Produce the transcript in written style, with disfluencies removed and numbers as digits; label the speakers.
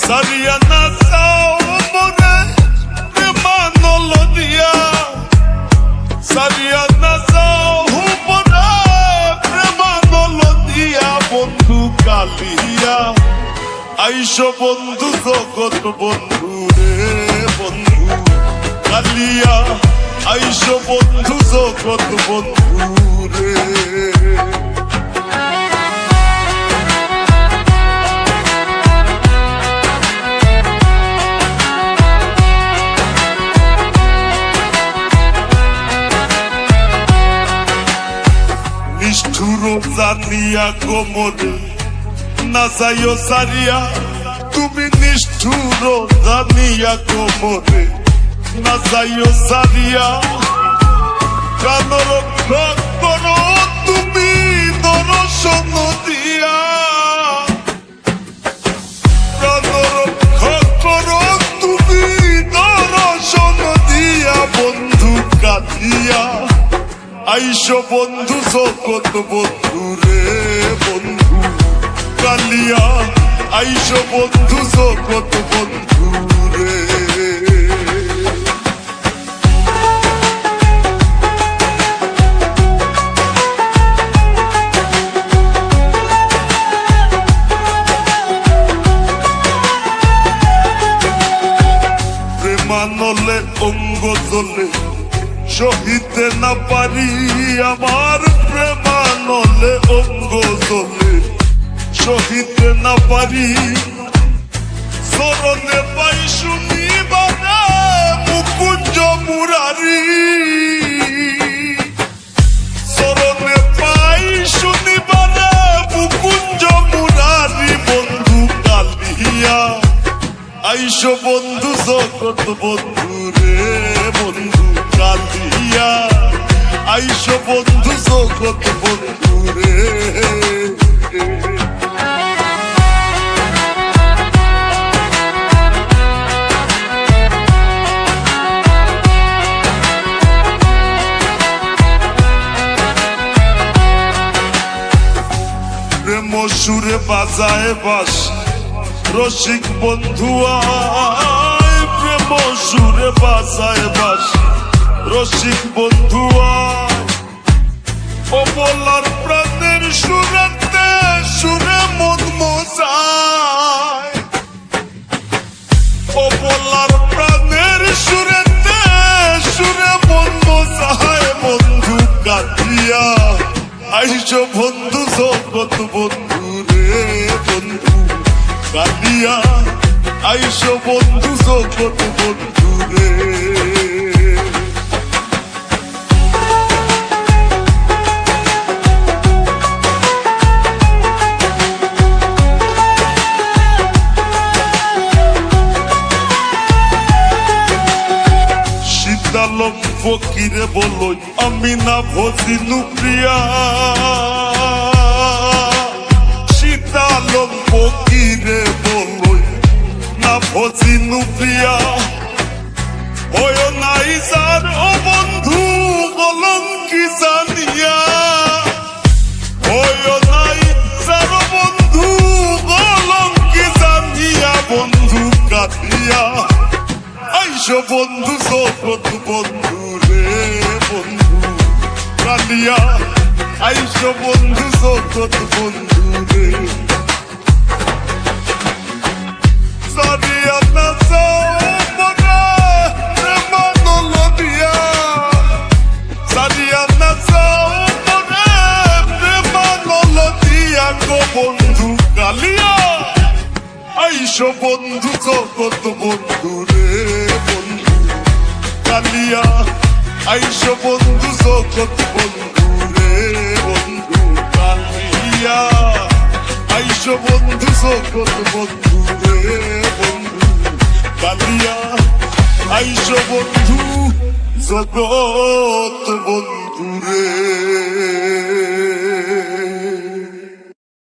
Speaker 1: সারিয়া না যাও মনে প্রেমানল দিয়া, সারিয়া না যাও মনে প্রেমানল দিয়া, বন্ধু কালিয়া আইসো বন্ধু জগৎ বন্ধু রে বন্ধু কালিয়া আইসো বন্ধু জগৎ বন্ধু রে। নিষ্ঠুর জানিয়া গোমরে না যাইও সারিয়া, তুমি নিষ্ঠুর জানিয়া গোমরে না যাইও সারিয়া, কান রক্ষা করো তুমি দর্শন দিয়া, কান রক্ষা করো তুমি দর্শন দিয়া, বন্ধু কাঁদিয়া আইসো বন্ধু জগৎ বন্ধু রে বন্ধু কালিয়া আইসো বন্ধু জগৎ বন্ধু রে। প্রেমানলে অঙ্গ জলে সহিতে না পারি, আমার প্রেমানলে অঙ্গ জলে সহিতে না পারি, চরণে পাই শুনিবারে মুকুঞ্জ মুরারি, চরণে পাই শুনিবারে মুকুঞ্জ মুরারি, বন্ধু কালিয়া আইসো বন্ধু জগৎ বন্ধু রে বন্ধু কালিয়া আইসো বন্ধু জগৎ বন্ধু রে। প্রেম সুরে বাজায় বাস রসিক বন্ধু আয়, প্রেম সুরে বাজায় বাস রসিক বন্ধু আয়, ও বলার প্রাণের সুরেতে সুরে মন মজায়, ও বলার প্রাণের সুরেতে সুরে মন মজায়, বন্ধু কাঁদিয়া আইসো বন্ধু জগৎ বন্ধু রে বন্ধু কালিয়া আইসো বন্ধু জগৎ বন্ধু রে। শীতালম ফকিরে বলই আমি না ভজিনু প্রিয়া, শীতালম ফকিরে বলই না ভজিনু প্রিয়া, ভয় নাই যার ও বন্ধু কলঙ্কি জানিয়া, ভয় নাই যার বন্ধু কলঙ্কি জানিয়া, বন্ধু কাঁদিয়া আইসো বন্ধু জগৎ বন্ধু রে বন্ধু কালিয়া আইসো বন্ধু জগৎ বন্ধু রে। সারিয়া না যাও মনে প্রেমানল দিয়া, সারিয়া না যাও মনে প্রেমানল দিয়া, গো বন্ধু কালিয়া আইসো বন্ধু জগৎ বন্ধু রে বন্ধু কালিয়া আইসো বন্ধু জগৎ বন্ধু রে বন্ধু কালিয়া আইসো বন্ধু জগৎ বন্ধু রে বন্ধু কালিয়া আইসো বন্ধু জগৎ বন্ধু রে।